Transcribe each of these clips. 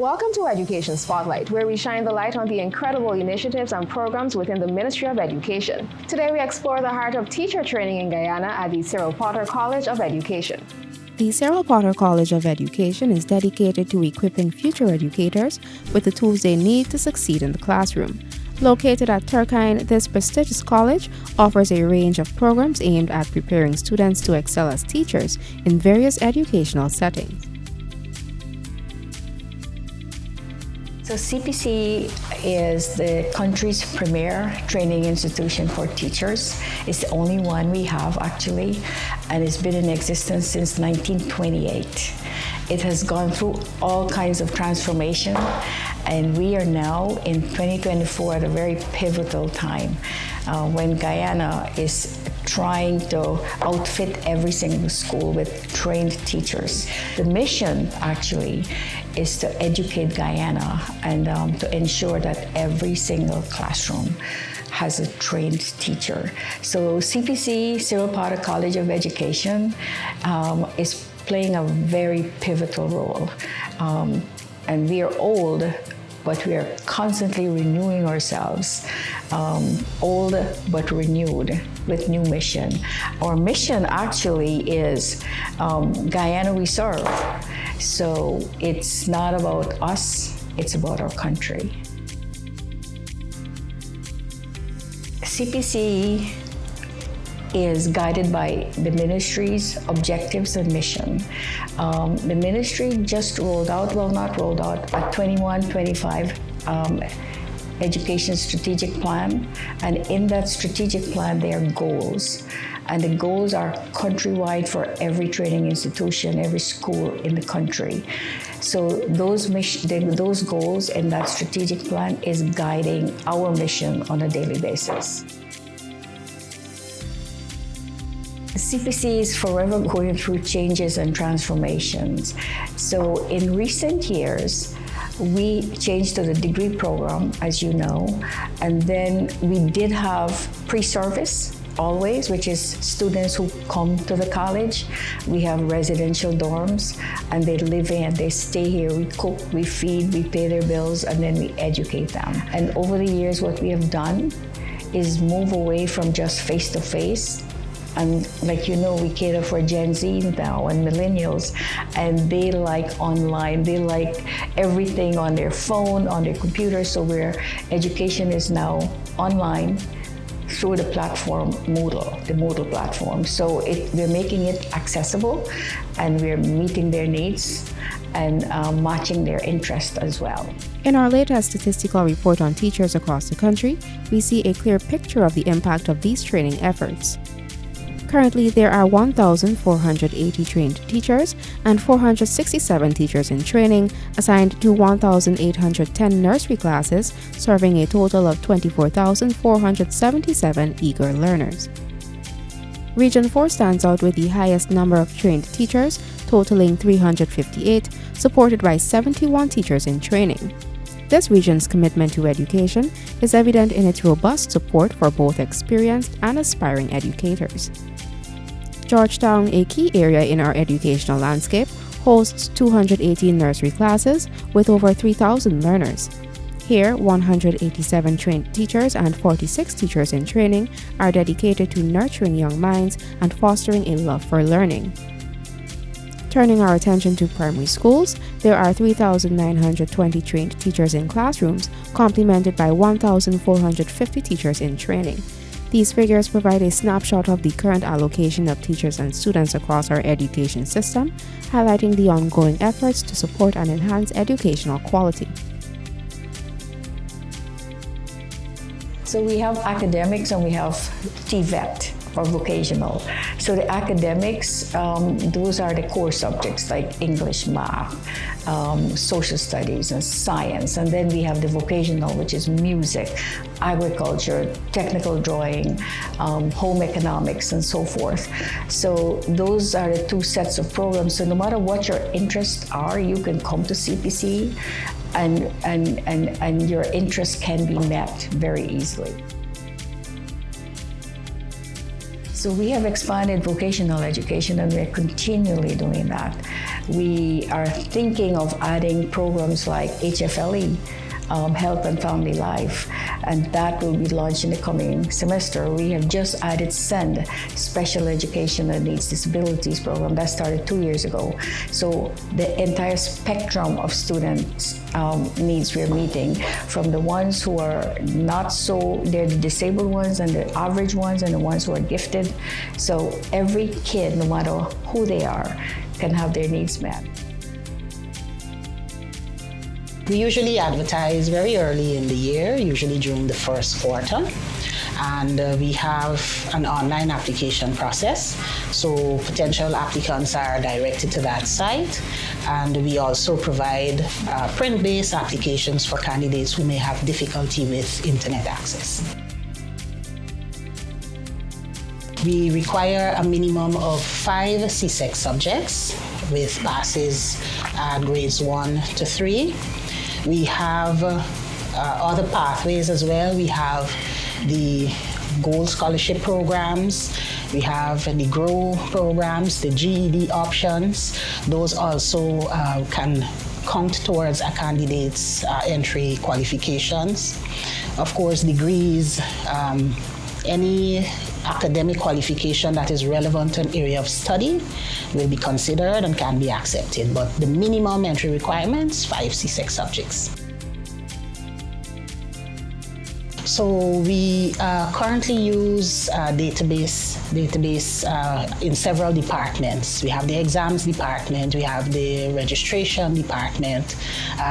Welcome to Education Spotlight, where we shine the light on the incredible initiatives and programs within the Ministry of Education. Today we explore the heart of teacher training in Guyana at the Cyril Potter College of Education. The Cyril Potter College of Education is dedicated to equipping future educators with the tools they need to succeed in the classroom. Located at Turkine, this prestigious college offers a range of programs aimed at preparing students to excel as teachers in various educational settings. So CPC is the country's premier training institution for teachers. It's the only one we have actually, and it's been in existence since 1928. It has gone through all kinds of transformation, and we are now in 2024 at a very pivotal time when Guyana is trying to outfit every single school with trained teachers. The mission actually is to educate Guyana and to ensure that every single classroom has a trained teacher. So CPC, Cyril Potter College of Education, is playing a very pivotal role. And we are old, but we are constantly renewing ourselves, old but renewed with new mission. Our mission actually is Guyana we serve. So it's not about us, it's about our country. CPC is guided by the ministry's objectives and mission. The ministry just rolled out, well not rolled out, a 21-25 education strategic plan, and in that strategic plan there are goals. And the goals are countrywide for every training institution, every school in the country. So those goals in that strategic plan is guiding our mission on a daily basis. CPC is forever going through changes and transformations. So in recent years, we changed to the degree program, as you know, and then we did have pre-service always, which is students who come to the college. We have residential dorms, and they live in, they stay here. We cook, we feed, we pay their bills, and then we educate them. And over the years, what we have done is move away from just face-to-face. And like you know, we cater for Gen Z now and millennials, and they like online. They like everything on their phone, on their computer. So education is now online through the platform Moodle, the Moodle platform. So we're making it accessible, and we're meeting their needs and matching their interest as well. In our latest statistical report on teachers across the country, we see a clear picture of the impact of these training efforts. Currently, there are 1,480 trained teachers and 467 teachers in training assigned to 1,810 nursery classes, serving a total of 24,477 eager learners. Region 4 stands out with the highest number of trained teachers, totaling 358, supported by 71 teachers in training. This region's commitment to education is evident in its robust support for both experienced and aspiring educators. Georgetown, a key area in our educational landscape, hosts 218 nursery classes with over 3,000 learners. Here, 187 trained teachers and 46 teachers in training are dedicated to nurturing young minds and fostering a love for learning. Turning our attention to primary schools, there are 3,920 trained teachers in classrooms, complemented by 1,450 teachers in training. These figures provide a snapshot of the current allocation of teachers and students across our education system, highlighting the ongoing efforts to support and enhance educational quality. So we have academics and we have TVET, or vocational. So the academics, those are the core subjects like English, math, social studies, and science. And then we have the vocational, which is music, agriculture, technical drawing, home economics, and so forth. So those are the two sets of programs. So no matter what your interests are, you can come to CPC and your interests can be met very easily. So we have expanded vocational education, and we're continually doing that. we are thinking of adding programs like HFLE, Health and Family Life, and that will be launched in the coming semester. We have just added SEND, Special Education and Needs Disabilities Program, that started 2 years ago. So the entire spectrum of students' needs we're meeting, from the ones who are not so, they're the disabled ones and the average ones and the ones who are gifted. So every kid, no matter who they are, can have their needs met. We usually advertise very early in the year, usually during the first quarter, and we have an online application process. So potential applicants are directed to that site, and we also provide print-based applications for candidates who may have difficulty with internet access. We require a minimum of 5 CSEC subjects with passes grades 1 to 3. We have other pathways as well. We have the Gold Scholarship programs. We have the GROW programs, the GED options. Those also can count towards a candidate's entry qualifications. Of course, degrees, any academic qualification that is relevant to an area of study will be considered and can be accepted, but the minimum entry requirements, 5 CSEC subjects. So we currently use database in several departments. We have the exams department, we have the registration department,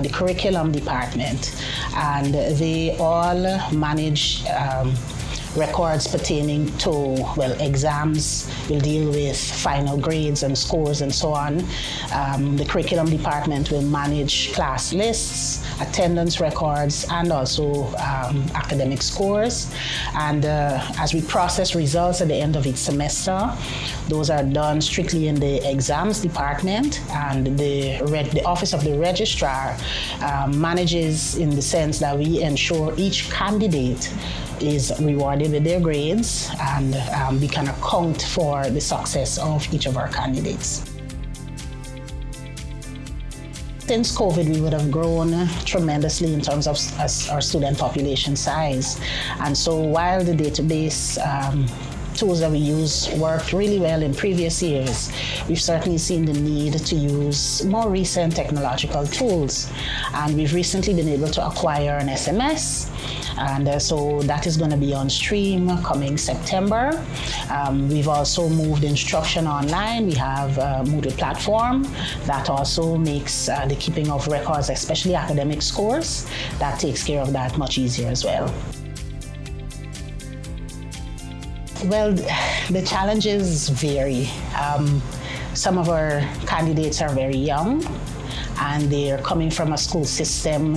the curriculum department, and they all manage records pertaining to, well, exams will deal with final grades and scores and so on. The curriculum department will manage class lists, attendance records, and also academic scores. And as we process results at the end of each semester, those are done strictly in the exams department, and the Office of the Registrar manages in the sense that we ensure each candidate is rewarded with their grades, and we can account for the success of each of our candidates. Since COVID, we would have grown tremendously in terms of our student population size. And so while the database tools that we use worked really well in previous years, we've certainly seen the need to use more recent technological tools. And we've recently been able to acquire an SMS, and so that is going to be on stream coming September. We've also moved instruction online. We have a Moodle platform that also makes the keeping of records, especially academic scores, that takes care of that much easier as well. Well, the challenges vary. Some of our candidates are very young, and they're coming from a school system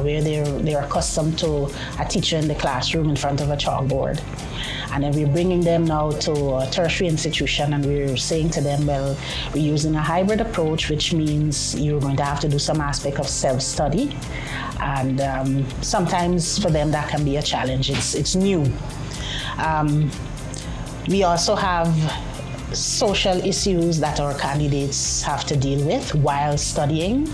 where they're accustomed to a teacher in the classroom in front of a chalkboard. And then we're bringing them now to a tertiary institution, and we're saying to them, well, we're using a hybrid approach, which means you're going to have to do some aspect of self-study. And sometimes for them that can be a challenge. It's new. We also have social issues that our candidates have to deal with while studying.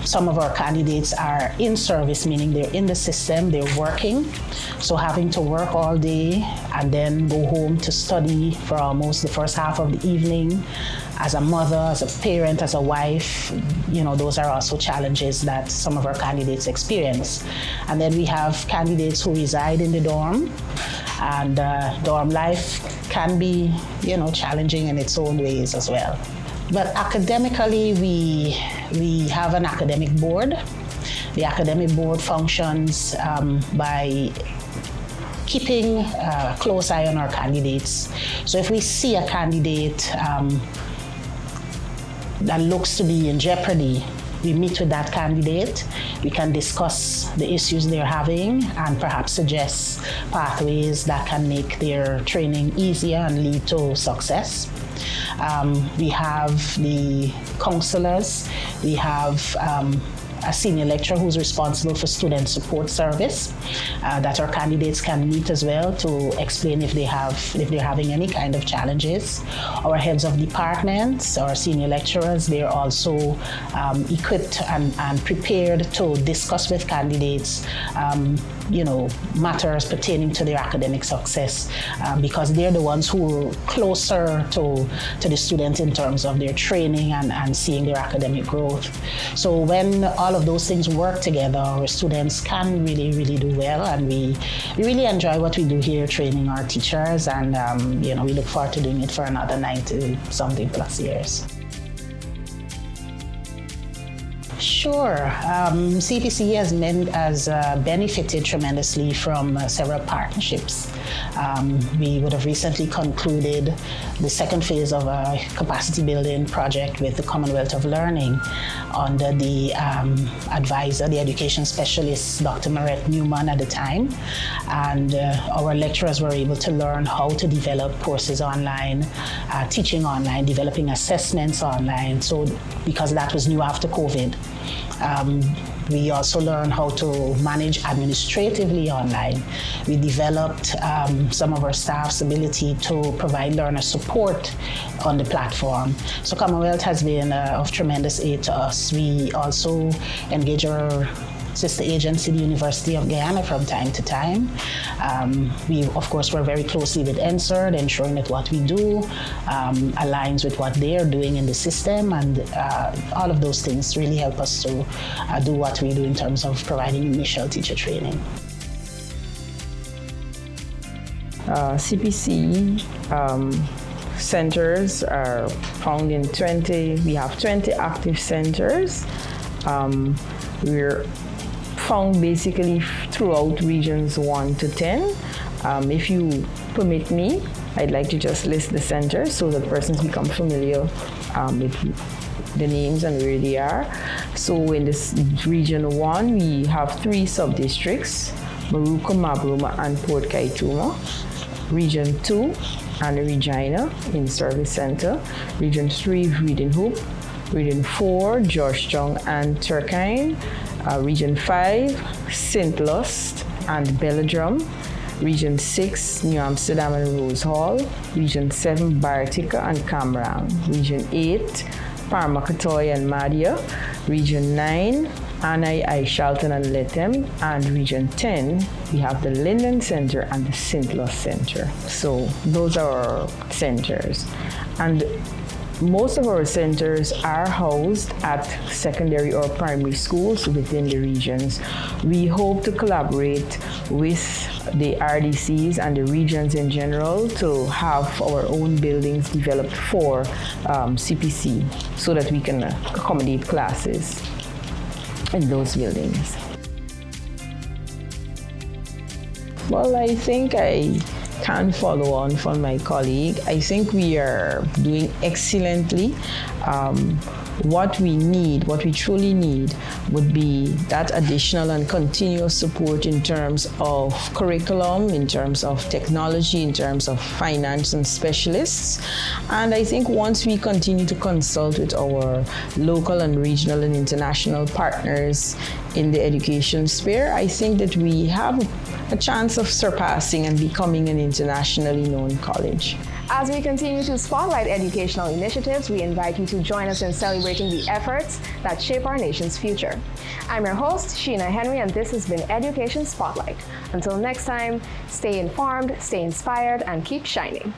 Some of our candidates are in service, meaning they're in the system, they're working. So having to work all day and then go home to study for almost the first half of the evening. As a mother, as a parent, as a wife, those are also challenges that some of our candidates experience. And then we have candidates who reside in the dorm, and dorm life can be, challenging in its own ways as well. But academically, we have an academic board. The academic board functions by keeping a close eye on our candidates. So if we see a candidate that looks to be in jeopardy, we meet with that candidate. We can discuss the issues they're having and perhaps suggest pathways that can make their training easier and lead to success. We have the counselors. We have a senior lecturer who's responsible for student support service that our candidates can meet as well to explain if they're having any kind of challenges. Our heads of departments, our senior lecturers, they're also equipped and prepared to discuss with candidates matters pertaining to their academic success because they're the ones who are closer to the student in terms of their training and seeing their academic growth. So when all of those things work together, our students can really, really do well, and we really enjoy what we do here, training our teachers, and we look forward to doing it for another 90-something plus years. Sure. CPC has benefited tremendously from several partnerships. We would have recently concluded the second phase of a capacity building project with the Commonwealth of Learning under the advisor, the education specialist, Dr. Marette Newman at the time. And our lecturers were able to learn how to develop courses online, teaching online, developing assessments online. So because that was new after COVID. We also learned how to manage administratively online. We developed some of our staff's ability to provide learner support on the platform. So Commonwealth has been of tremendous aid to us. We also engage our sister agency, the University of Guyana, from time to time. We, of course, work very closely with NSERD, ensuring that what we do aligns with what they are doing in the system, and all of those things really help us to do what we do in terms of providing initial teacher training. CPC centers are found in 20, we have 20 active centers. We're found basically throughout regions 1 to 10. If you permit me, I'd like to just list the centers so that persons become familiar with the names and where they are. So in this region 1, we have 3 sub-districts, Maruka, Mabruma, and Port Kaituma. Region 2, Anna Regina in Service Center. Region 3, Reading Hope. Region 4, Georgetown and Turkine. Region 5, St. Lust and Belladrum. Region 6, New Amsterdam and Rose Hall. Region 7, Baratika and Camrang. Region 8, Parmakatoy and Madia. Region 9, Anai, Aishalton and Lethem. And Region 10, we have the Linden Center and the St. Lust Center. So those are our centers. And most of our centers are housed at secondary or primary schools within the regions. We hope to collaborate with the RDCs and the regions in general to have our own buildings developed for CPC so that we can accommodate classes in those buildings. Well, I think I can follow on from my colleague. I think we are doing excellently. What we need, what we truly need, would be that additional and continuous support in terms of curriculum, in terms of technology, in terms of finance and specialists. And I think once we continue to consult with our local and regional and international partners in the education sphere, I think that we have a chance of surpassing and becoming an internationally known college. As we continue to spotlight educational initiatives, we invite you to join us in celebrating the efforts that shape our nation's future. I'm your host, Sheena Henry, and this has been Education Spotlight. Until next time, stay informed, stay inspired, and keep shining.